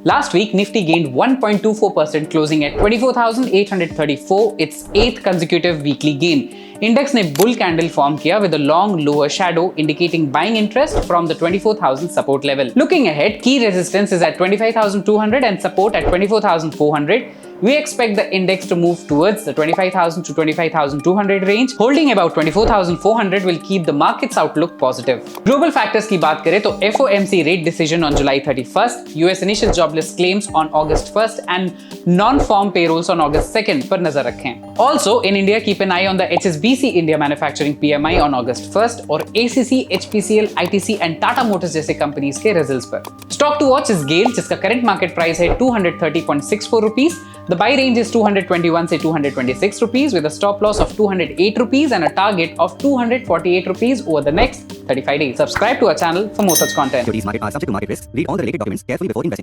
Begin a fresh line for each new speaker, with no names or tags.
Last week, Nifty gained 1.24%, closing at 24,834, its 8th consecutive weekly gain. Index ने bull candle form किया with a long lower shadow indicating buying interest from the 24,000 support level. Looking ahead, key resistance is at 25,200 and support at 24,400. We expect the index to move towards the 25,000 to 25,200 range. Holding about 24,400 will keep the market's outlook positive. Global factors की बात करें तो FOMC rate decision on July 31st, US initial jobless claims on August 1st and non-farm payrolls on August 2nd पर नजर रखें. Also in India, keep an eye on the HSBC India Manufacturing PMI on August 1st और ACC, HPCL, ITC and Tata Motors जैसे companies के results पर. Stock to watch is GAIL जिसका current market price है 230.64 rupees. The buy range is 221 से 226 rupees with a stop loss of 208 rupees and a target of 248 rupees over the next 35 days. Subscribe to our channel for more such content.
Securities market are subject to market risks. Read all the related documents carefully before investing.